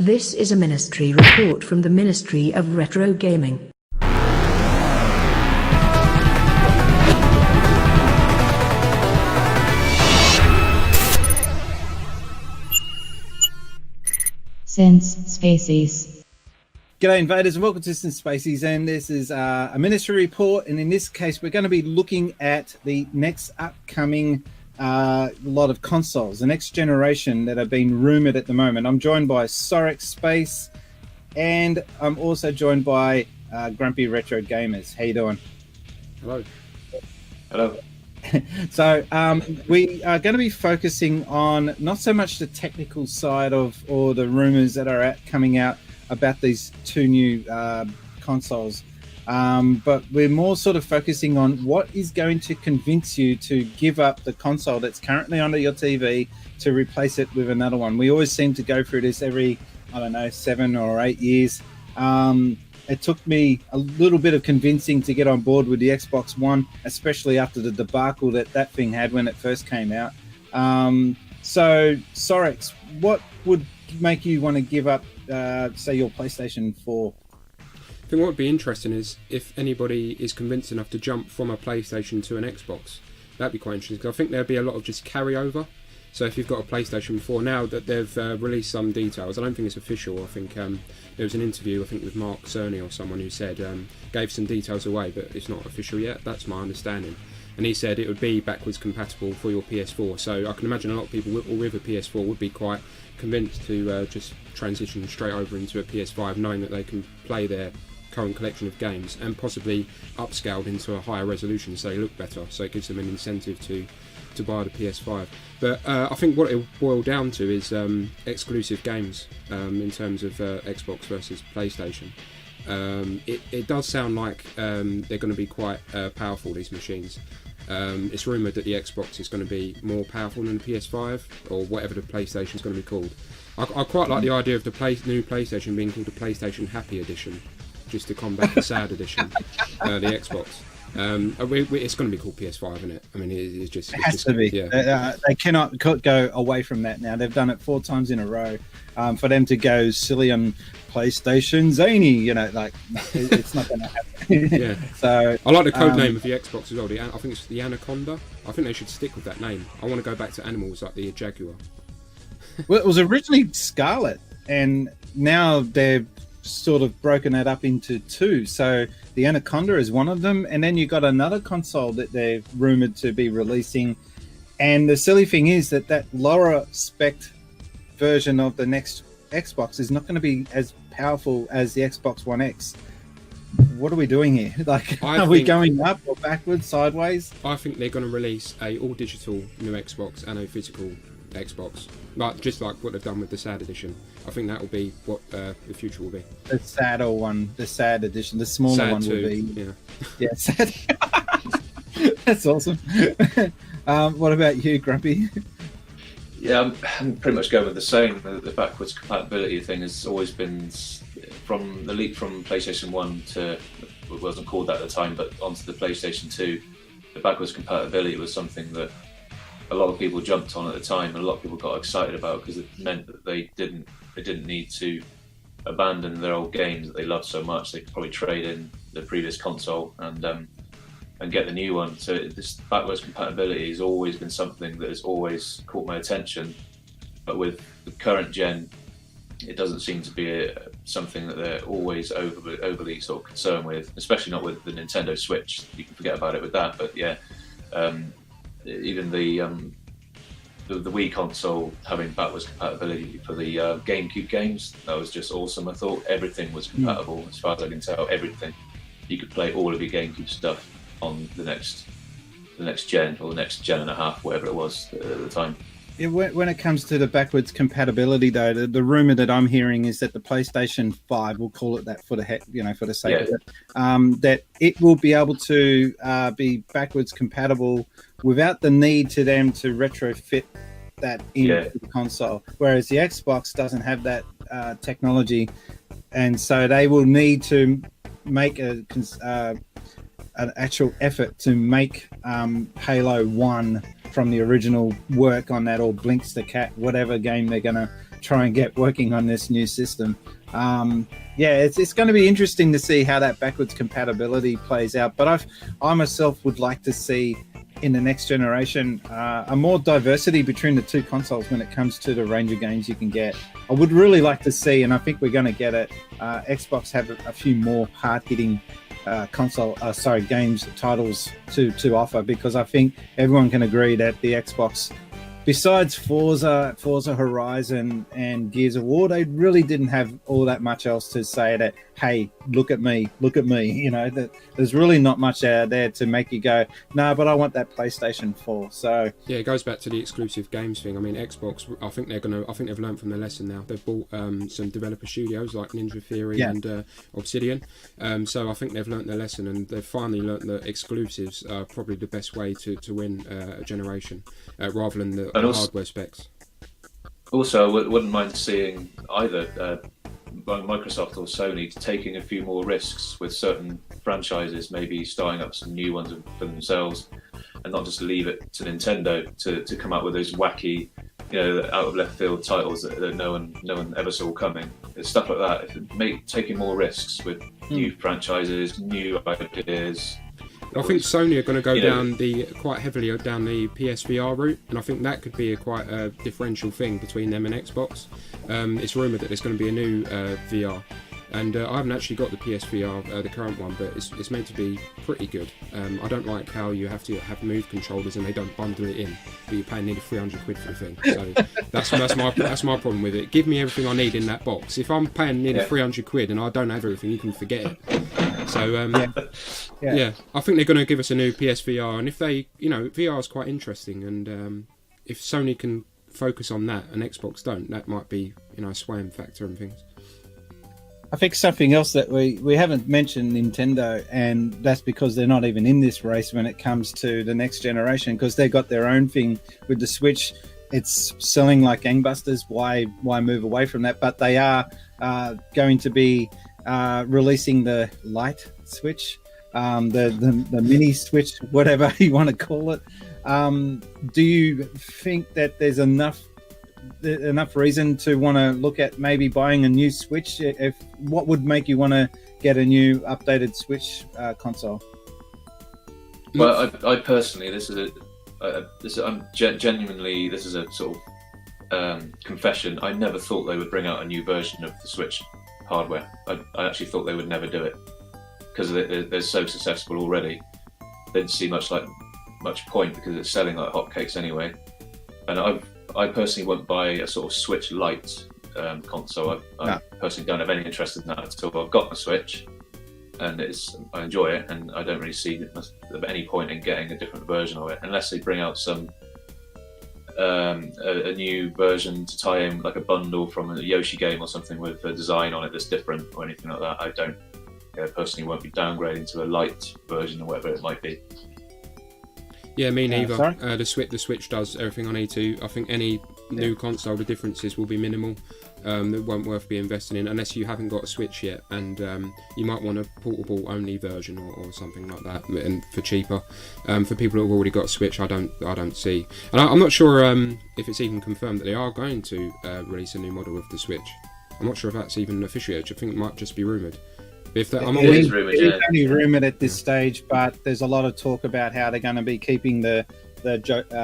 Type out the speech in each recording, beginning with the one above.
This is a ministry report from the Ministry of Retro Gaming. Since Spacies. G'day invaders and welcome to Since Spacies, and this is a ministry report, and in this case we're going to be looking at the next upcoming lot of consoles, the next generation that are being rumoured at the moment. I'm joined by Sorax Space, and I'm also joined by Grumpy Retro Gamers. How you doing? Hello. Hello. So we are going to be focusing on not so much the technical side of or the rumours that are coming out about these two new consoles, but we're more sort of focusing on what is going to convince you to give up the console that's currently under your TV to replace it with another one. We always seem to go through this every, 7 or 8 years. It took me a little bit of convincing to get on board with the Xbox One, especially after the debacle that thing had when it first came out. So, Sorax, what would make you want to give up, say, your PlayStation 4? I think what would be interesting is if anybody is convinced enough to jump from a PlayStation to an Xbox. That'd be quite interesting, because I think there'd be a lot of just carryover. So if you've got a PlayStation 4 now that they've released some details, I don't think it's official. I think there was an interview, I think with Mark Cerny or someone who said, gave some details away, but it's not official yet. That's my understanding. And he said it would be backwards compatible for your PS4. So I can imagine a lot of people with a PS4 would be quite convinced to just transition straight over into a PS5, knowing that they can play their current collection of games and possibly upscaled into a higher resolution so they look better. So it gives them an incentive to buy the PS5. But I think what it will boil down to is exclusive games in terms of Xbox versus PlayStation. It does sound like they're going to be quite powerful, these machines. It's rumoured that the Xbox is going to be more powerful than the PS5 or whatever the PlayStation is going to be called. I quite like the idea of the new PlayStation being called the PlayStation Happy Edition, just to combat the sad edition, the Xbox. It's going to be called PS5, isn't it? I mean, it's just... It has to be. Yeah. They cannot go away from that now. They've done it 4 times in a row. For them to go silly on PlayStation zany, it's not going to happen. Yeah. So I like the code name of the Xbox as well. I think it's the Anaconda. I think they should stick with that name. I want to go back to animals like the Jaguar. Well, it was originally Scarlett, and now they've sort of broken that up into 2. So the Anaconda is one of them, and then you got another console that they're rumored to be releasing. And the silly thing is that lower spec version of the next Xbox is not going to be as powerful as the Xbox One X. What are we doing here? Are we going up or backwards, sideways? I think they're going to release a all digital new Xbox and a physical Xbox, just like what they've done with the SAD edition. I think that will be what the future will be. The sadder one, the SAD edition, the smaller SAD one too, will be. Yeah, SAD. That's awesome. What about you, Grumpy? Yeah, I'm pretty much going with the same. The backwards compatibility thing has always been, from the leap from PlayStation 1 to, it wasn't called that at the time, but onto the PlayStation 2, the backwards compatibility was something that a lot of people jumped on at the time, and a lot of people got excited about, because it meant that they didn't need to abandon their old games that they loved so much. They could probably trade in the previous console and get the new one. So this backwards compatibility has always been something that has always caught my attention, but with the current gen, it doesn't seem to be something that they're always overly sort of concerned with, especially not with the Nintendo Switch. You can forget about it with that, but yeah, even the Wii console having backwards compatibility for the GameCube games, that was just awesome. I thought everything was compatible, as far as I can tell. Everything, you could play all of your GameCube stuff on the next gen, or the next gen and a half, whatever it was at the time. Yeah, when it comes to the backwards compatibility, though, the rumor that I'm hearing is that the PlayStation 5, we'll call it that for the sake of it, that it will be able to be backwards compatible without the need to them to retrofit that into the console. Whereas the Xbox doesn't have that technology, and so they will need to make an actual effort to make Halo 1 from the original work on that, or Blinks the Cat, whatever game they're going to try and get working on this new system. It's going to be interesting to see how that backwards compatibility plays out. But I myself would like to see in the next generation a more diversity between the two consoles when it comes to the range of games you can get. I would really like to see, and I think we're going to get it, Xbox have a few more hard-hitting games titles to offer, because I think everyone can agree that the Xbox, besides Forza Horizon and Gears of War, they really didn't have all that much else to say that, hey, look at me. You know, that there's really not much there to make you go, no, but I want that PlayStation 4. So yeah, it goes back to the exclusive games thing. I mean, Xbox, I think they've learned from their lesson now. They've bought some developer studios like Ninja Theory and Obsidian. So I think they've learned their lesson, and they've finally learned that exclusives are probably the best way to win a generation, rather than the hardware specs. Also, I wouldn't mind seeing either Microsoft or Sony taking a few more risks with certain franchises, maybe starting up some new ones for themselves, and not just leave it to Nintendo to come out with those wacky, out of left field titles that no one ever saw coming. It's stuff like that. Taking more risks with new franchises, new ideas. I think Sony are going to go quite heavily down the PSVR route, and I think that could be quite a differential thing between them and Xbox. It's rumoured that there's going to be a new VR, and I haven't actually got the PSVR, the current one, but it's meant to be pretty good. I don't like how you have to have Move controllers and they don't bundle it in, but you're paying nearly 300 quid for the thing. So that's my problem with it. Give me everything I need in that box. If I'm paying nearly 300 quid and I don't have everything, you can forget it. So I think they're going to give us a new PSVR, and if they, VR is quite interesting, and if Sony can focus on that and Xbox don't, that might be a swaying factor and things. I think something else that we haven't mentioned Nintendo, and that's because they're not even in this race when it comes to the next generation, because they got their own thing with the Switch. It's selling like gangbusters. Why move away from that? But they are going to be releasing the Lite Switch, the mini Switch, whatever you want to call it. Do you think that there's enough reason to want to look at maybe buying a new Switch? What would make you want to get a new updated Switch console? Well, I personally, genuinely, this is a sort of confession. I never thought they would bring out a new version of the Switch hardware. I actually thought they would never do it, because they're so successful already. Didn't see much point, because it's selling like hotcakes anyway. And I personally won't buy a sort of Switch Lite console. I personally don't have any interest in that until I've got the Switch, and I enjoy it, and I don't really see any point in getting a different version of it, unless they bring out some a new version to tie in, like a bundle from a Yoshi game or something with a design on it that's different or anything like that. I personally won't be downgrading to a light version or whatever it might be. Yeah, me neither. The Switch does everything I need to. I think any new console, the differences will be minimal. That won't worth be investing in unless you haven't got a Switch yet, and you might want a portable only version or something like that, and for cheaper. For people who have already got a Switch, I don't see, and I'm not sure if it's even confirmed that they are going to release a new model of the Switch. I'm not sure if that's even official. I think it might just be rumoured. It is only rumoured at this stage, but there's a lot of talk about how they're going to be keeping the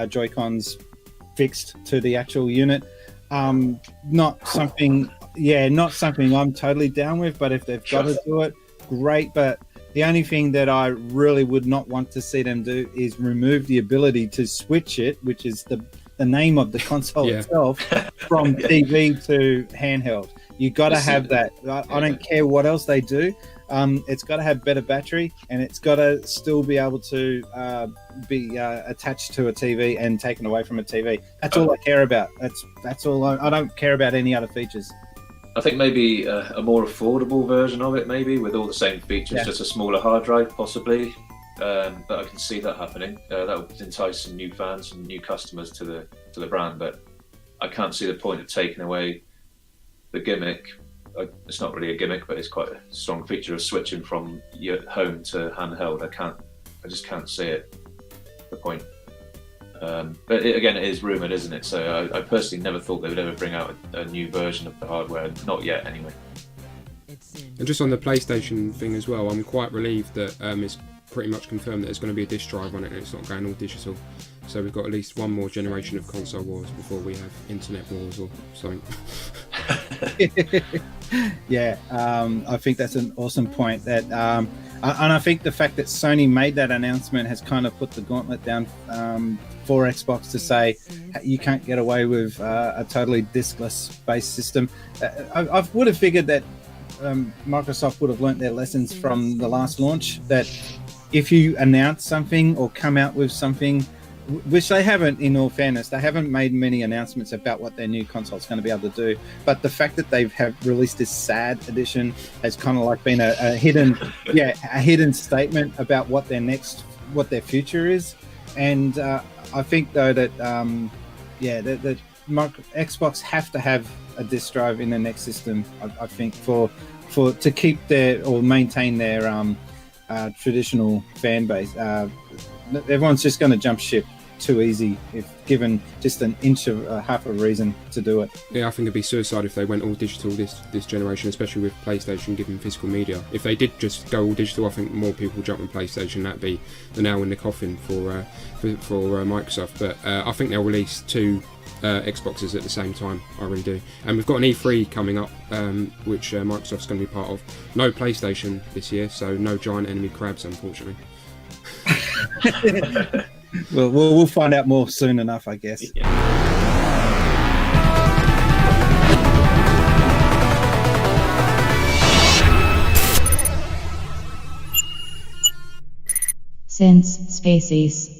Joy-Cons fixed to the actual unit. Not something I'm totally down with, but if they've got to do it, great. But the only thing that I really would not want to see them do is remove the ability to switch it, which is the name of the console itself, from TV to handheld. You got to have that. I don't care what else they do. It's got to have better battery, and it's got to still be able to be attached to a TV and taken away from a TV. That's all I care about. That's all. I don't care about any other features. I think maybe a more affordable version of it, maybe with all the same features, just a smaller hard drive, possibly. But I can see that happening. That would entice some new fans, some new customers to the brand. But I can't see the point of taking away the gimmick. It's not really a gimmick, but it's quite a strong feature of switching from your home to handheld. I just can't see it. The point. But again, it is rumoured, isn't it? So I personally never thought they would ever bring out a new version of the hardware. Not yet, anyway. And just on the PlayStation thing as well, I'm quite relieved that it's pretty much confirmed that there's going to be a disc drive on it and it's not going all digital. So we've got at least one more generation of console wars before we have internet wars or something. Yeah, I think that's an awesome point. That and I think the fact that Sony made that announcement has kind of put the gauntlet down for Xbox to say you can't get away with a totally diskless based system. I would have figured that Microsoft would have learnt their lessons from the last launch, that if you announce something or come out with something, which they haven't, in all fairness, they haven't made many announcements about what their new console is going to be able to do. But the fact that they have released this sad edition has kind of like been a hidden statement about what their future is. And I think though that that Xbox have to have a disk drive in the next system. I think for to keep their or maintain their traditional fan base. Everyone's just going to jump ship too easy if given just an inch of half a reason to do it. Yeah, I think it'd be suicide if they went all digital this generation, especially with PlayStation giving physical media. If they did just go all digital, I think more people would jump on PlayStation. That'd be the nail in the coffin for Microsoft. But I think they'll release two Xboxes at the same time. I really do. And we've got an E3 coming up, which Microsoft's going to be part of. No PlayStation this year, so no giant enemy crabs, unfortunately. Well, we'll find out more soon enough, I guess. Yeah. Since Spacies.